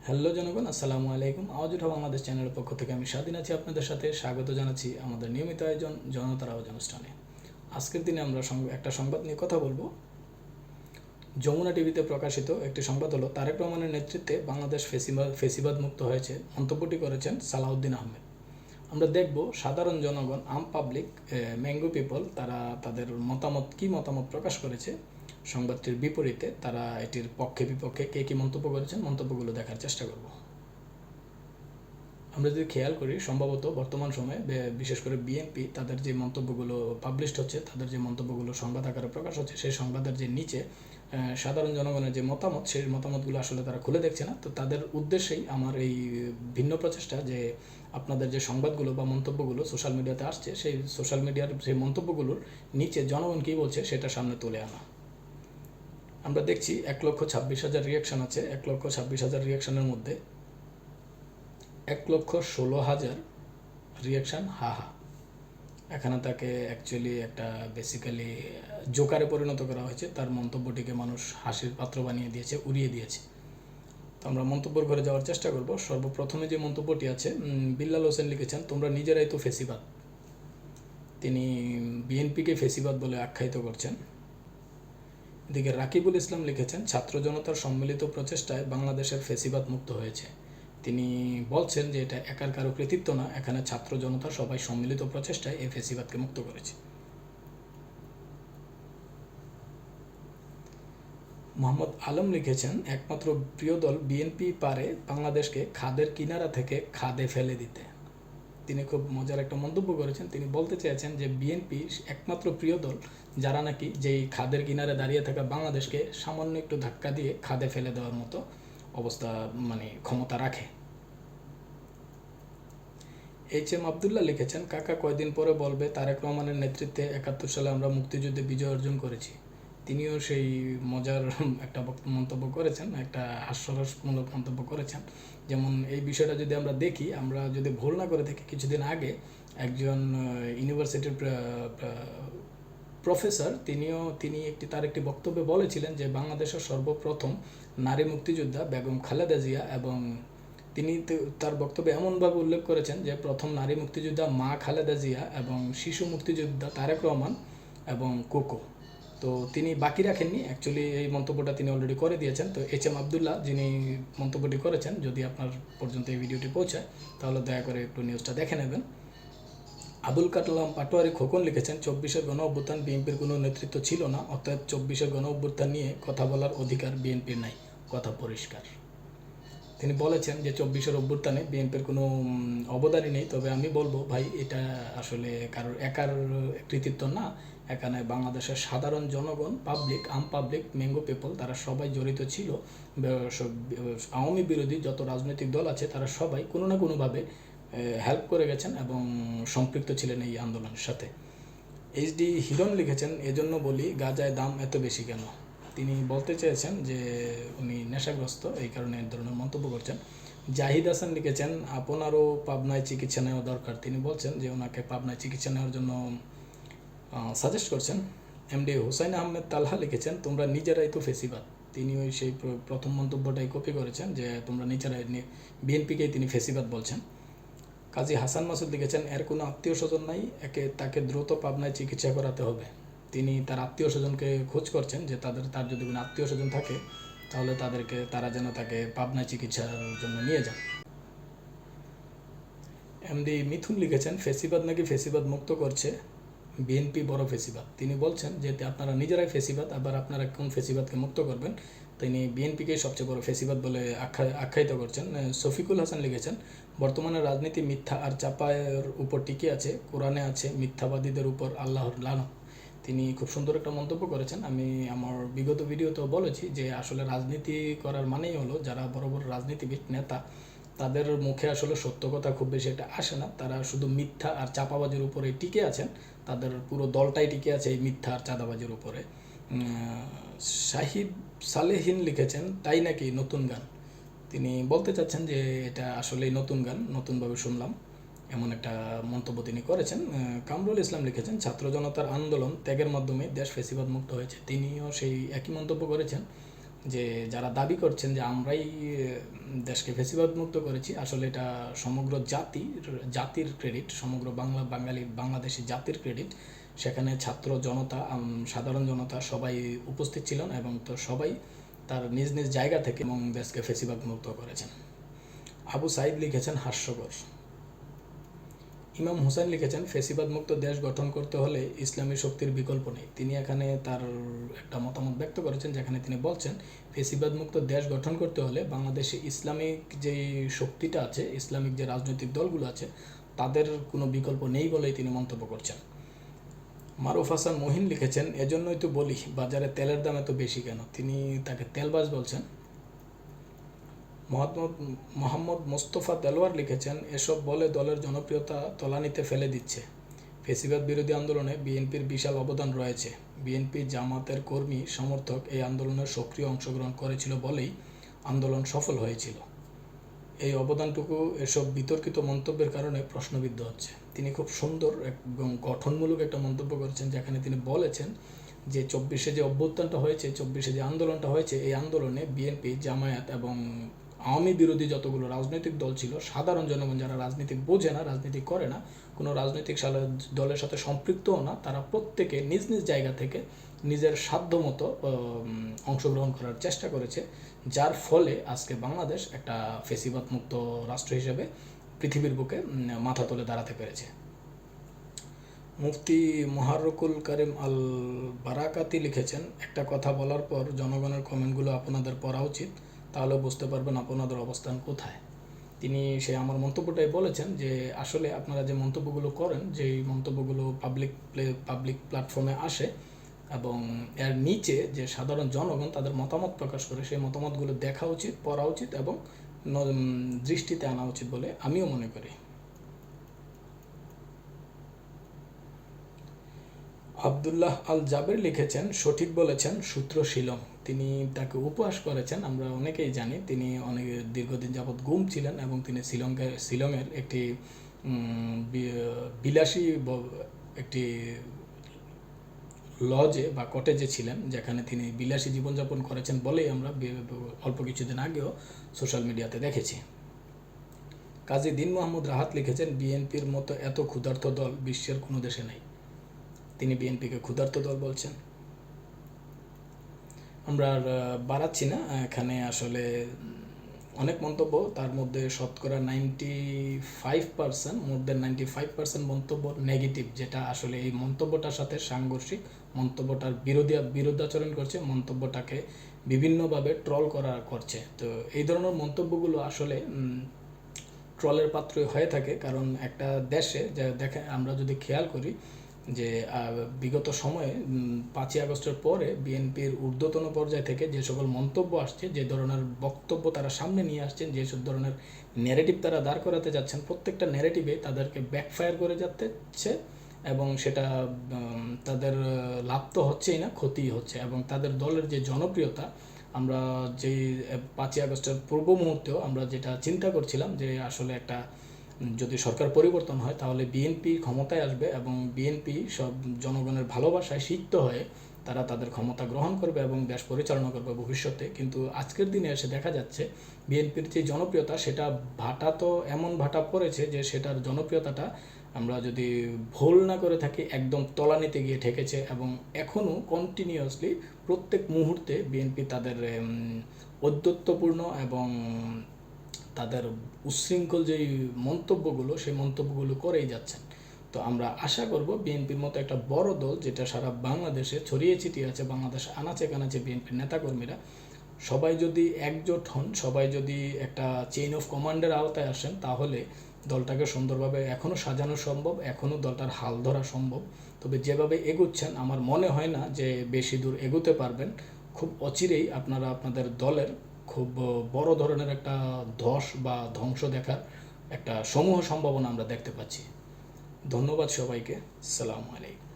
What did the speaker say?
Hello জনগণ, আসসালামু আলাইকুম। আওয়াজ উঠা বাংলাদেশ চ্যানেলের পক্ষ থেকে আমি স্বাধীন আছি আপনাদের সাথে স্বাগত জানাচ্ছি আমাদের নিয়মিত আয়োজন জনতার আওয়াজ অনুষ্ঠানে। আজকের দিনে আমরা একটা সংবাদ নিয়ে কথা বলবো। যমুনা টিভিতে প্রকাশিত একটি সংবাদ হলো তারেক রহমানের নেতৃত্বে বাংলাদেশ ফেসিবাদ মুক্ত হয়েছে। মন্তব্যটি করেছেন সালাউদ্দিন আহমেদ। আমরা দেখব সাধারণ জনগণ, আম পাবলিক, ম্যাঙ্গো পিপল তারা তাদের মতামত প্রকাশ করেছে সংবাদটির বিপরীতে। তারা এটির পক্ষে বিপক্ষে কে কী মন্তব্য করেছেন মন্তব্যগুলো দেখার চেষ্টা করব। আমরা যদি খেয়াল করি, সম্ভবত বর্তমান সময়ে বিশেষ করে বিএনপি তাদের যে মন্তব্যগুলো পাবলিশড হচ্ছে, তাদের যে মন্তব্যগুলো সংবাদ আকারে প্রকাশ হচ্ছে, সেই সংবাদের যে নিচে সাধারণ জনগণের যে মতামত, সেই মতামতগুলো আসলে তারা খুলে দেখছে না। তো তাদের উদ্দেশ্যেই আমার এই ভিন্ন প্রচেষ্টা যে আপনাদের যে সংবাদগুলো বা মন্তব্যগুলো সোশ্যাল মিডিয়াতে আসছে, সেই সোশ্যাল মিডিয়ার সেই মন্তব্যগুলোর নিচে জনগণ কী বলছে সেটা সামনে তুলে আনা। আমরা দেখছি 1,26,000 রিয়াকশান আছে। 1,26,000 রিয়াকশানের মধ্যে 1,16,000 রিয়াকশান হা। এখানে তাকে অ্যাকচুয়ালি একটা বেসিক্যালি জোকারে পরিণত করা হয়েছে। তার মন্তব্যটিকে মানুষ হাসির পাত্র বানিয়ে দিয়েছে, উড়িয়ে দিয়েছে। তো আমরা মন্তব্যের ঘরে যাওয়ার চেষ্টা করব। সর্বপ্রথমে যে মন্তব্যটি আছে, বিল্লাল হোসেন লিখেছেন, তোমরা নিজেরাই তো ফেসিবাদ। তিনি বিএনপিকে ফেসিবাদ বলে আখ্যায়িত করছেন। এদিকে রাকিবুল ইসলাম লিখেছেন, ছাত্র জনতার সম্মিলিত প্রচেষ্টায় বাংলাদেশের ফেসিবাদ মুক্ত হয়েছে। তিনি বলছেন যে এটা একার কারো কৃতিত্ব না, এখানে ছাত্র জনতা সবাই সম্মিলিত প্রচেষ্টায় এই ফেসিবাদকে মুক্ত করেছে। মোহাম্মদ আলম লিখেছেন, একমাত্র প্রিয় দল বিএনপি পারে বাংলাদেশকে খাদের কিনারা থেকে খাদে ফেলে দিতে। তিনি খুব মজার একটা মন্তব্য করেছেন। তিনি বলতে চেয়েছেন যে বিএনপি একমাত্র প্রিয় দল যারা নাকি যেই খাদের কিনারে দাঁড়িয়ে থাকা বাংলাদেশকে সামান্য একটু ধাক্কা দিয়ে খাদে ফেলে দেওয়ার মতো অবস্থা, ক্ষমতা রাখে। HM আবদুল্লাহ লিখেছেন, কাকা কয়দিন পরে বলবে তারেক রহমানের নেতৃত্বে 71 সালে আমরা মুক্তিযুদ্ধে বিজয় অর্জন করেছি। তিনিও সেই মজার একটা মন্তব্য করেছেন, একটা হাস্যরসমূলক মন্তব্য করেছেন। যেমন এই বিষয়টা যদি আমরা দেখি, আমরা যদি ভুল না করে থাকি, কিছুদিন আগে একজন ইউনিভার্সিটির প্রফেসর তিনি তার একটি বক্তব্যে বলেছিলেন যে বাংলাদেশের সর্বপ্রথম নারী মুক্তিযোদ্ধা বেগম খালেদা জিয়া, এবং তিনি তার বক্তব্যে এমনভাবে উল্লেখ করেছেন যে প্রথম নারী মুক্তিযোদ্ধা মা খালেদা জিয়া এবং শিশু মুক্তিযোদ্ধা তারেক রহমান এবং কোকো। তো তিনি বাকি রাখেননি, অ্যাকচুয়ালি এই মন্তব্যটা তিনি অলরেডি করে দিয়েছেন। তো HM আবদুল্লাহ যিনি মন্তব্যটি করেছেন, যদি আপনার পর্যন্ত এই ভিডিওটি পৌঁছায় তাহলে দয়া করে একটু নিউজটা দেখে নেবেন। আবুল কালাম পাটোয়ারি খোকন লিখেছেন, 24-এর গণ অভ্যুত্থান বিএনপির কোনো নেতৃত্ব ছিল না, অতএব 24-এর গণ অভ্যুত্থান নিয়ে কথা বলার অধিকার বিএনপির নাই। কথা পরিষ্কার। তিনি বলেছেন যে 24-এর অভ্যুত্থানে বিএনপির কোনো অবদানই নেই। তবে আমি বলবো ভাই, এটা আসলে কারোর একার কৃতিত্ব না। এখানে বাংলাদেশের সাধারণ জনগণ, পাবলিক, আম পাবলিক, ম্যাঙ্গো পিপল, তারা সবাই জড়িত ছিল। আওয়ামী বিরোধী যত রাজনৈতিক দল আছে তারা সবাই কোনো না কোনোভাবে হেল্প করে গেছেন এবং সম্পৃক্ত ছিলেন এই আন্দোলনের সাথে। HD হিরণ লিখেছেন, এজন্য বলি গাঁজায় দাম এত বেশি কেন। তিনি বলতে চেয়েছেন যে উনি নেশাগ্রস্ত, এই কারণে এই ধরনের মন্তব্য করছেন। জাহিদ হাসান লিখেছেন, আপনারও পাবনায় চিকিৎসা নেওয়া দরকার। তিনি বলছেন যে ওনাকে পাবনায় চিকিৎসা নেওয়ার জন্য সাজেস্ট করছেন। MD হুসাইন আহমেদ তালহা লিখেছেন, তোমরা নিজেরাই তো ফেসিবাদ। তিনি ওই সেই প্রথম মন্তব্যটাই কপি করেছেন যে তোমরা নিজেরাই, বিএনপিকেই তিনি ফেসিবাদ বলছেন। কাজী হাসান মাসুদ লিখেছেন, এর কোনো আত্মীয় স্বজন নাই, তাকে দ্রুত পাবনায় চিকিৎসা করাতে হবে। তিনি তার আত্মীয় স্বজনকে খোঁজ করছেন যে তার যদি কোনো আত্মীয় স্বজন থাকে তাহলে তারা যেন তাকে পাবনায় চিকিৎসার জন্য নিয়ে যান। MD মিথুন লিখেছেন, ফেসিবাদ নাকি ফেসিবাদ মুক্ত করছে বিএনপি, বড় ফেসিবাদ। তিনি বলছেন যে আপনারা নিজেরাই ফেসিবাদ, আবার আপনারা কোন ফেসিবাদকে মুক্ত করবেন। তিনি বিএনপিকেই সবচেয়ে বড় ফেসিবাদ বলে আখ্যায়িত করছেন। শফিকুল হাসান লিখেছেন, বর্তমানে রাজনীতি মিথ্যা আর চাপায়ের উপর টিকে আছে, কোরআনে আছে মিথ্যাবাদীদের উপর আল্লাহর লানত। তিনি খুব সুন্দর একটা মন্তব্য করেছেন। আমি আমার বিগত ভিডিওতেও বলেছি যে আসলে রাজনীতি করার মানেই হলো যারা বড় বড় রাজনীতিবিদ নেতা, তাদের মুখে আসলে সত্য কথা খুব বেশি একটা আসে না। তারা শুধু মিথ্যা আর চাপাবাজির উপরে টিকে আছেন। তাদের পুরো দলটাই টিকে আছে এই মিথ্যা আর চাঁদাবাজির উপরে। শাহিদ সালেহীন লিখেছেন, তাই নাকি নতুন গান। তিনি বলতে চাচ্ছেন যে এটা আসলেই নতুন গান, নতুনভাবে শুনলাম। এমন একটা মন্তব্য তিনি করেছেন। কামরুল ইসলাম লিখেছেন, ছাত্র জনতার আন্দোলন ত্যাগের মাধ্যমে দেশ ফ্যাসিবাদ মুক্ত হয়েছে। তিনিও সেই একই মন্তব্য করেছেন যে যারা দাবি করছেন যে আমরাই দেশকে ফ্যাসিবাদ মুক্ত করেছি, আসলে এটা সমগ্র জাতির ক্রেডিট, সমগ্র বাংলাদেশি জাতির ক্রেডিট। সেখানে ছাত্র জনতা, সাধারণ জনতা সবাই উপস্থিত ছিলেন এবং তো সবাই তার নিজ নিজ জায়গা থেকে এবং দেশকে ফ্যাসিবাদ মুক্ত করেছেন। আবু সাইদ লিখেছেন, হাস্যকর। ইমাম হুসাইন লিখেছেন, ফ্যাসিবাদ মুক্ত দেশ গঠন করতে হলে ইসলামী শক্তির বিকল্প নেই। তিনি এখানে তার একটা মতামত ব্যক্ত করেছেন, যেখানে তিনি বলছেন ফ্যাসিবাদ মুক্ত দেশ গঠন করতে হলে বাংলাদেশে ইসলামিক যে শক্তিটা আছে, ইসলামিক যে রাজনৈতিক দলগুলো আছে, তাদের কোনো বিকল্প নেই বলেই তিনি মন্তব্য করছেন। মারুফ হাসান মহিন লিখেছেন, এজন্যই তো বলি বাজারে তেলের দাম এত বেশি কেন। তিনি তাকে তেলবাজ বলছেন। মোহাম্মদ মোস্তফা দেলোয়ার লিখেছেন, এসব বলে দলের জনপ্রিয়তা তলানিতে ফেলে দিচ্ছে। ফ্যাসিবাদ বিরোধী আন্দোলনে বিএনপির বিশাল অবদান রয়েছে। বিএনপি জামাতের কর্মী সমর্থক এই আন্দোলনের সক্রিয় অংশগ্রহণ করেছিল বলেই আন্দোলন সফল হয়েছিল। এই অবদানটুকু এসব বিতর্কিত মন্তব্যের কারণে প্রশ্নবিদ্ধ হচ্ছে। তিনি খুব সুন্দর এবং গঠনমূলক একটা মন্তব্য করেছেন, যেখানে তিনি বলেছেন যে 24-এ যে অভ্যুত্থানটা হয়েছে, 24-এ যে আন্দোলনটা হয়েছে, এই আন্দোলনে বিএনপি, জামায়াত এবং আওয়ামী বিরোধী যতগুলো রাজনৈতিক দল ছিল, সাধারণ জনগণ যারা রাজনীতি বোঝে না, রাজনীতি করে না, কোনো রাজনৈতিক দলের সাথে সম্পৃক্তও না, তারা প্রত্যেকে নিজ নিজ জায়গা থেকে নিজের সাধ্যমতো অংশগ্রহণ করার চেষ্টা করেছে, যার ফলে আজকে বাংলাদেশ একটা ফ্যাসিবাদ মুক্ত রাষ্ট্র হিসেবে পৃথিবীর বুকে মাথা তুলে দাঁড়াতে পেরেছে। মুফতি মোহাররকুল কারিম আল বারাকাতি লিখেছেন, একটা কথা বলার পর জনগণের কমেন্টগুলো আপনাদের পড়া উচিত, তাহলে বুঝতে পারবেন আপনাদের অবস্থান কোথায়। তিনি আমার মন্তব্যটাই বলেছেন যে আসলে আপনারা যে মন্তব্যগুলো করেন, যেই মন্তব্যগুলো পাবলিক প্ল্যাটফর্মে আসে এবং এর নিচে যে সাধারণ জনগণ তাদের মতামত প্রকাশ করে, সেই মতামতগুলো দেখা উচিত, পড়া উচিত এবং দৃষ্টিতে আনা উচিত বলে আমিও মনে করি। আবদুল্লাহ আল জাবের লিখেছেন, সঠিক বলেছেন, সূত্র শিলং। তিনি তাকে উপহাস করেছেন, আমরা অনেকেই জানি তিনি অনেক দীর্ঘদিন যাবৎ গুম ছিলেন এবং তিনি শিলংয়ের একটি বিলাসী একটি লজে বা কটেজে ছিলেন, যেখানে তিনি বিলাসী জীবনযাপন করেছেন বলেই আমরা অল্প কিছুদিন আগেও সোশ্যাল মিডিয়াতে দেখেছি। কাজী দিন মোহাম্মদ রাহাত লিখেছেন, বিএনপির মতো এত ক্ষুধার্ত দল বিশ্বের কোনো দেশে নেই। তিনি বিএনপিকে ক্ষুধার্ত দল বলছেন। আমরা আর বাড়াচ্ছি না, এখানে আসলে অনেক মন্তব্য, তার মধ্যে শতকরা 95%, মোর দেন 95% মন্তব্য নেগেটিভ, যেটা আসলে এই মন্তব্যটার সাথে সাংঘর্ষিক, মন্তব্যটার বিরোধাচরণ করছে, মন্তব্যটাকে বিভিন্নভাবে ট্রল করছে। তো এই ধরনের মন্তব্যগুলো আসলে ট্রলের পাত্রই হয়ে থাকে, কারণ একটা দেশে দেখে আমরা যদি খেয়াল করি যে বিগত সময়ে 5ই আগস্টের পরে বিএনপির ঊর্ধ্বতন পর্যায় থেকে যে সকল মন্তব্য আসছে, যে ধরনের বক্তব্য তারা সামনে নিয়ে আসছেন, যেসব ধরনের ন্যারেটিভ তারা দাঁড় করাতে যাচ্ছেন, প্রত্যেকটা ন্যারেটিভে তাদেরকে ব্যাকফায়ার করে যাচ্ছে এবং সেটা তাদের লাভ তো হচ্ছেই না, ক্ষতিই হচ্ছে। এবং তাদের দলের যে জনপ্রিয়তা, আমরা যেই 5ই আগস্টের পূর্ব মুহূর্তেও আমরা যেটা চিন্তা করছিলাম যে আসলে একটা যদি সরকার পরিবর্তন হয় তাহলে বিএনপি ক্ষমতায় আসবে এবং বিএনপি সব জনগণের ভালোবাসায় সিক্ত হয়ে তারা তাদের ক্ষমতা গ্রহণ করবে এবং দেশ পরিচালনা করবে ভবিষ্যতে। কিন্তু আজকের দিনে এসে দেখা যাচ্ছে বিএনপির যে জনপ্রিয়তা, সেটা ভাটা তো এমন ভাটা পড়েছে যে সেটার জনপ্রিয়তাটা আমরা যদি ভুল না করে থাকি একদম তলানিতে গিয়ে ঠেকেছে এবং এখনও কন্টিনিউয়াসলি প্রত্যেক মুহূর্তে বিএনপি তাদের ঔদ্ধত্যপূর্ণ এবং তাদের উচ্ছৃঙ্খল যেই মন্তব্যগুলো, সেই মন্তব্যগুলো করেই যাচ্ছেন। তো আমরা আশা করব বিএনপির মতো একটা বড় দল, যেটা সারা বাংলাদেশে ছড়িয়ে ছিটিয়ে আছে, বাংলাদেশ আনাচে কানাচে বিএনপির নেতাকর্মীরা সবাই যদি একজোট হন, সবাই যদি একটা চেইন অফ কমান্ডের আওতায় আসেন, তাহলে দলটাকে সুন্দরভাবে এখনও সাজানো সম্ভব, এখনও দলটার হাল ধরা সম্ভব। তবে যেভাবে এগুচ্ছেন আমার মনে হয় না যে বেশি দূর এগোতে পারবেন। খুব অচিরেই আপনারা আপনাদের দলের খুব বড় ধরনের একটা ধস বা ধ্বংস দেখার একটা সমূহ সম্ভাবনা আমরা দেখতে পাচ্ছি। ধন্যবাদ সবাইকে। আসসালামু আলাইকুম।